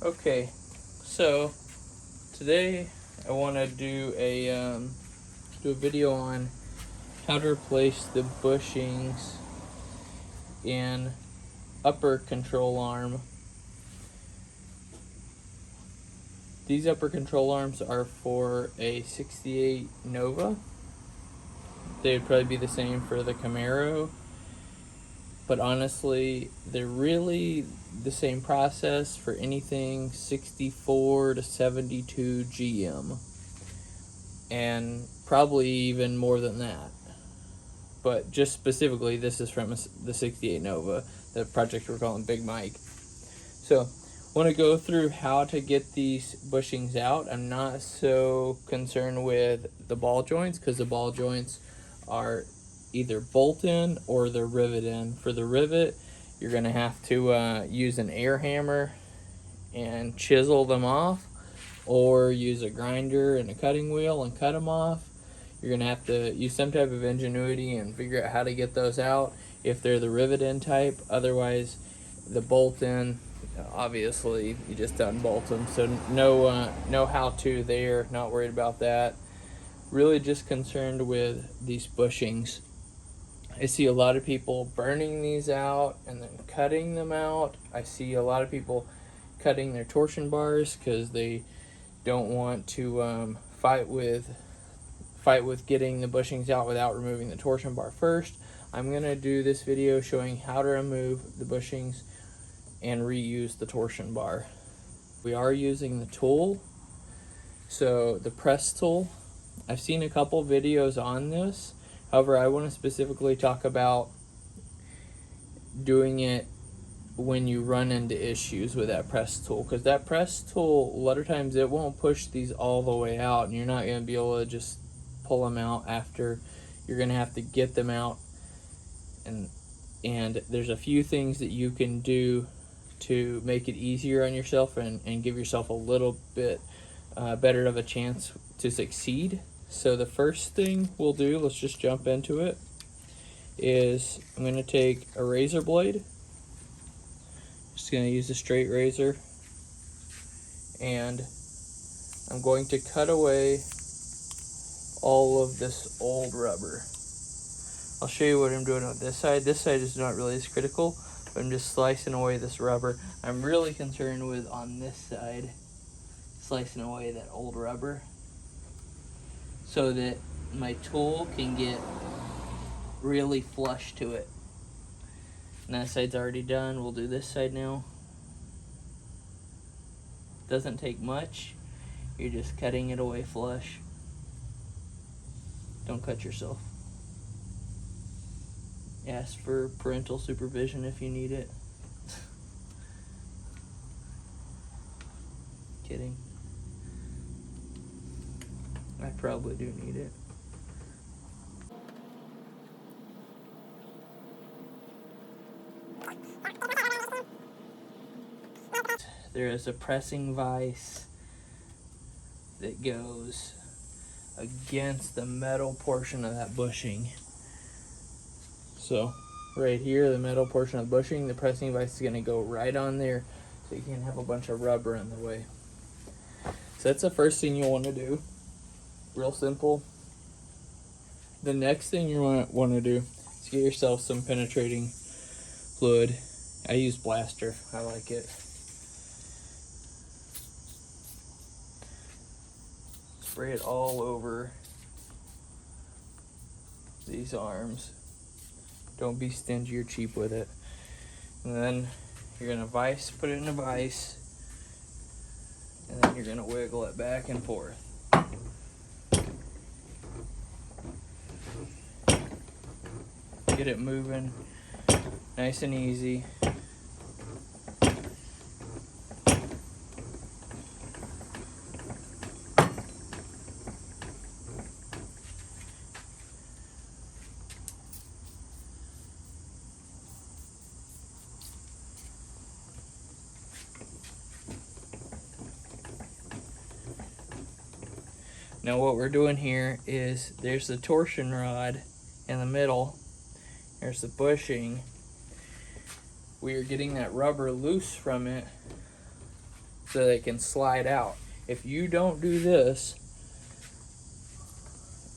Okay, so today I want to do a video on how to replace the bushings in upper control arm. These upper control arms are for a 68 Nova. They would probably be the same for the Camaro, but honestly, they're really the same process for anything 64 to 72 GM, and probably even more than that. But just specifically, this is from the 68 Nova, the project we're calling Big Mike. So, want to go through how to get these bushings out. I'm not so concerned with the ball joints, because the ball joints are either bolt in or they're rivet in. For the rivet, you're going to have to use an air hammer and chisel them off, or use a grinder and a cutting wheel and cut them off. You're going to have to use some type of ingenuity and figure out how to get those out if they're the rivet in type. Otherwise, the bolt in, obviously you just unbolt them. So no how to there, not worried about that. Really just concerned with these bushings. I see a lot of people burning these out and then cutting them out. I see a lot of people cutting their torsion bars because they don't want to fight with getting the bushings out without removing the torsion bar first. I'm going to do this video showing how to remove the bushings and reuse the torsion bar. We are using the tool, so the press tool. I've seen a couple videos on this. However, I want to specifically talk about doing it when you run into issues with that press tool, because that press tool, a lot of times it won't push these all the way out, and you're not going to be able to just pull them out after. You're going to have to get them out, and there's a few things that you can do to make it easier on yourself and give yourself a little bit better of a chance to succeed. So the first thing we'll do, let's just jump into it, is I'm going to take a razor blade. Just going to use a straight razor, and I'm going to cut away all of this old rubber. I'll show you what I'm doing on this side. This side is not really as critical, but I'm just slicing away this rubber. I'm really concerned with, on this side, slicing away that old rubber so that my tool can get really flush to it. And that side's already done. We'll do this side now. Doesn't take much. You're just cutting it away flush. Don't cut yourself. Ask for parental supervision if you need it. Kidding. I probably do need it. There is a pressing vise that goes against the metal portion of that bushing. So right here, the metal portion of the bushing, the pressing vise is going to go right on there, so you can't have a bunch of rubber in the way. So that's the first thing you'll want to do. Real simple. The next thing you want to do is get yourself some penetrating fluid. I use Blaster. I like it. Spray it all over these arms. Don't be stingy or cheap with it. And then you're gonna put it in a vise, and then you're gonna wiggle it back and forth. Get it moving, nice and easy. Now what we're doing here is, there's the torsion rod in the middle, there's the bushing. We are getting that rubber loose from it so they can slide out. If you don't do this,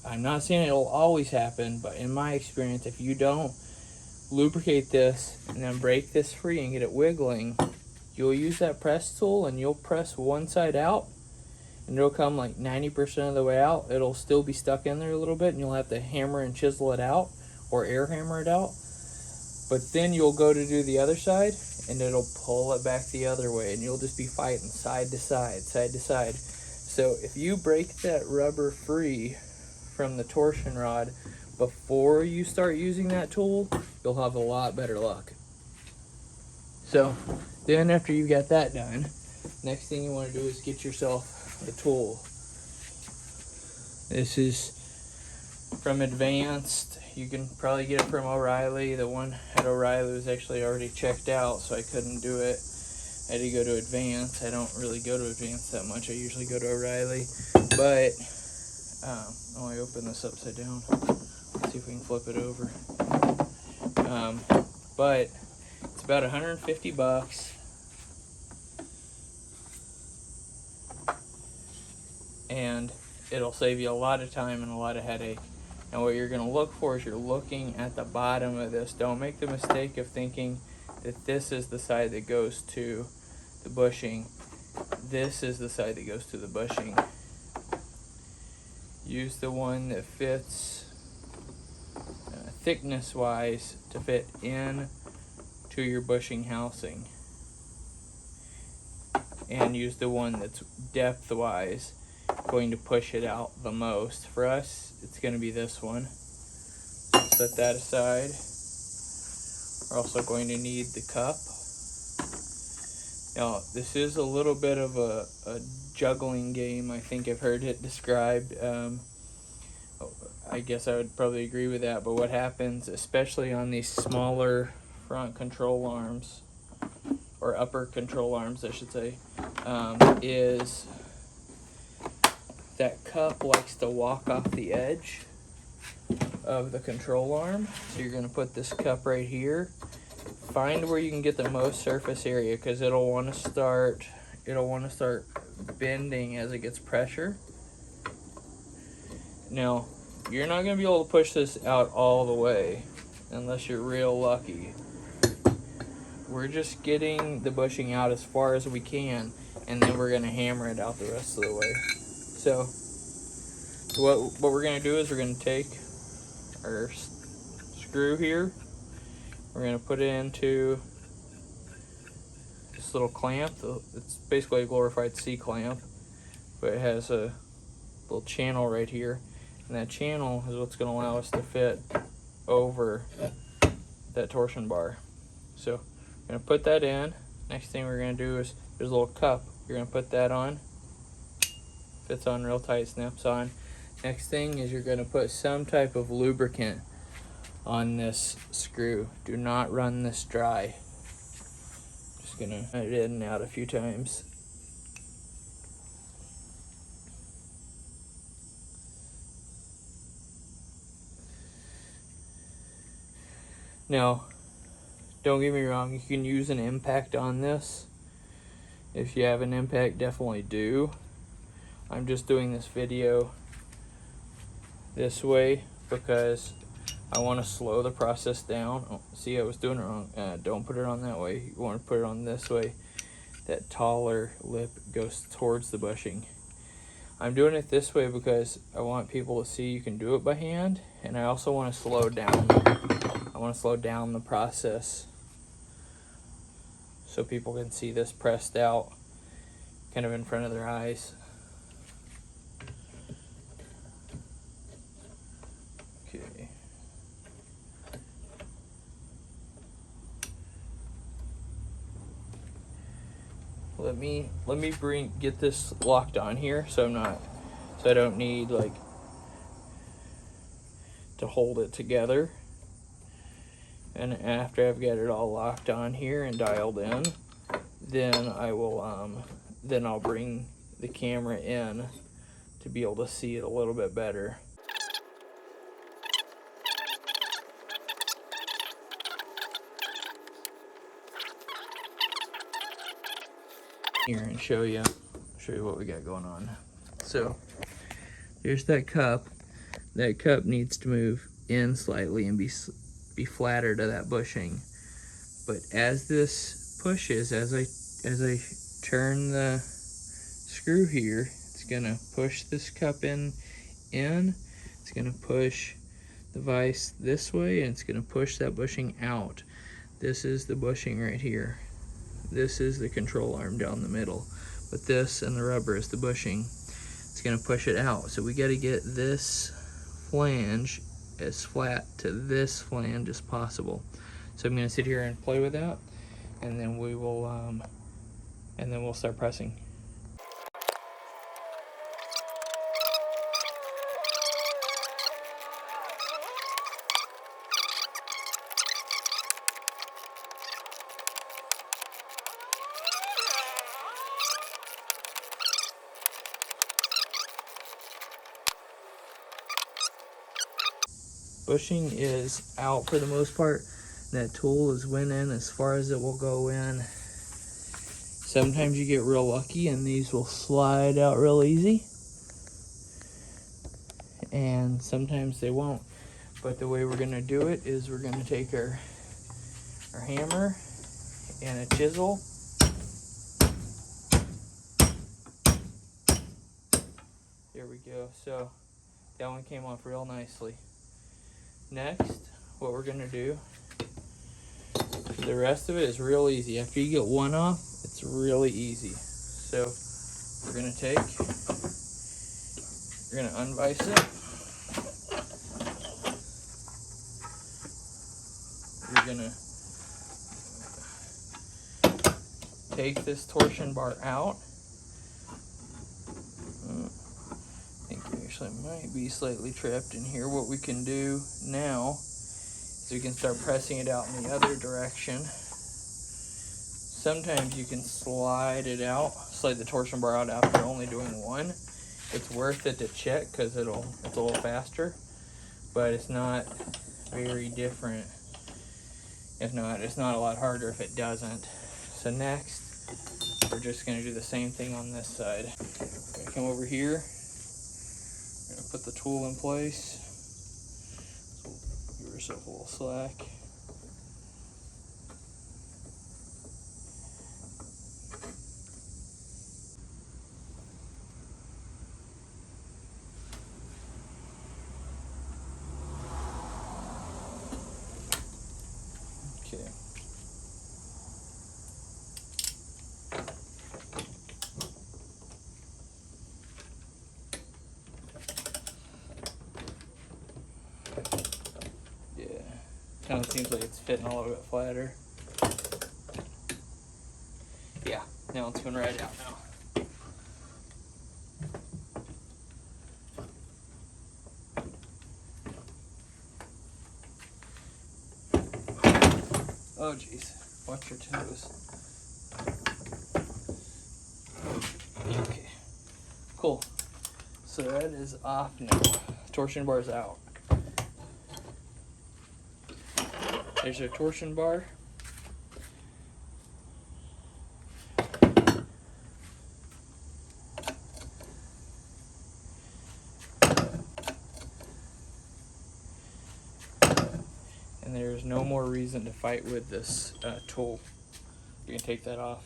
I'm not saying it'll always happen, but in my experience, if you don't lubricate this and then break this free and get it wiggling, you'll use that press tool and you'll press one side out and it'll come like 90% of the way out. It'll still be stuck in there a little bit and you'll have to hammer and chisel it out or air hammer it out. But then you'll go to do the other side and it'll pull it back the other way and you'll just be fighting side to side, side to side. So if you break that rubber free from the torsion rod before you start using that tool, you'll have a lot better luck. So then after you got that done, next thing you want to do is get yourself a tool. This is from Advanced. You can probably get it from O'Reilly. The one at O'Reilly was actually already checked out, so I couldn't do it. I had to go to Advanced. I don't really go to Advanced that much. I usually go to O'Reilly. But, I opened this upside down. Let's see if we can flip it over. But it's about $150. And it'll save you a lot of time and a lot of headache. And what you're going to look for is you're looking at the bottom of this. Don't make the mistake of thinking that this is the side that goes to the bushing. This is the side that goes to the bushing. Use the one that fits thickness wise to fit in to your bushing housing. And use the one that's depth wise going to push it out the most. For us, it's going to be this one. Set that aside. We're also going to need the cup. Now, this is a little bit of a juggling game. I think I've heard it described. I guess I would probably agree with that. But what happens, especially on these smaller front control arms, or upper control arms, I should say, is that cup likes to walk off the edge of the control arm. So you're going to put this cup right here. Find where you can get the most surface area, because it'll want to start bending as it gets pressure. Now, you're not going to be able to push this out all the way unless you're real lucky. We're just getting the bushing out as far as we can, and then we're going to hammer it out the rest of the way. So what we're going to do is we're going to take our screw here. We're going to put it into this little clamp. It's basically a glorified C-clamp, but it has a little channel right here. And that channel is what's going to allow us to fit over that torsion bar. So we're going to put that in. Next thing we're going to do is there's a little cup. You're going to put that on. Fits on real tight, snaps on. Next thing is you're going to put some type of lubricant on this screw. Do not run this dry. Just going to put it in and out a few times. Now, don't get me wrong, you can use an impact on this. If you have an impact, definitely do. I'm just doing this video this way because I want to slow the process down. Oh, see, I was doing it wrong. Don't put it on that way. You want to put it on this way. That taller lip goes towards the bushing. I'm doing it this way because I want people to see you can do it by hand, and I also want to slow down. I want to slow down the process so people can see this pressed out kind of in front of their eyes. Okay. Let me get this locked on here so I don't need like to hold it together. And after I've got it all locked on here and dialed in, then I'll bring the camera in to be able to see it a little bit better. here and show you what we got going on. So here's that cup. That cup needs to move in slightly and be flatter to that bushing. But as this pushes, as I turn the screw here, it's gonna push this cup in. It's gonna push the vise this way, and it's gonna push that bushing out. This is the bushing right here. This is the control arm down the middle. But this and the rubber is the bushing. It's gonna push it out. So we gotta get this flange as flat to this flange as possible. So I'm gonna sit here and play with that, and then we will, and then we'll start pressing. Bushing is out for the most part. That tool is went in as far as it will go in. Sometimes you get real lucky and these will slide out real easy, and sometimes they won't. But the way we're gonna do it is we're gonna take our hammer and a chisel. There we go. So that one came off real nicely. Next, what we're gonna do, the rest of it is real easy. After you get one off, it's really easy. So we're gonna unvise it. You're gonna take this torsion bar out. I think we actually might be slightly trapped in here. What we can do now is we can start pressing it out in the other direction. Sometimes you can slide the torsion bar out after only doing one. It's worth it to check because it's a little faster, but it's not very different. If not, it's not a lot harder if it doesn't. So next, we're just gonna do the same thing on this side. We're gonna come over here. We're gonna put the tool in place. So give yourself a little slack. Okay. Yeah, kind of seems like it's fitting a little bit flatter. Yeah, now it's going right out now. Oh geez, watch your toes. Okay, cool. So that is off now. Torsion bar's out. There's our torsion bar. And there's no more reason to fight with this tool. You can take that off.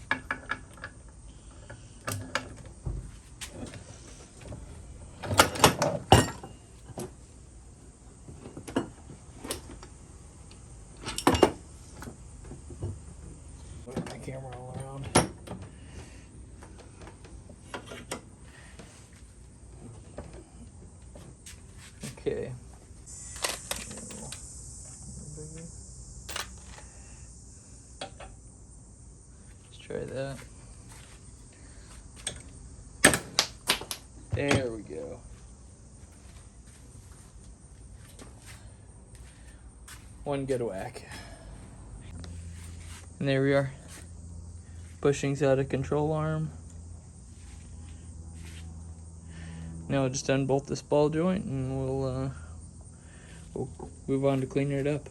Move my camera all around. Okay. Try that. There we go. One good whack. And there we are. Bushings out of control arm. Now I'll just unbolt this ball joint and we'll move on to cleaning it up.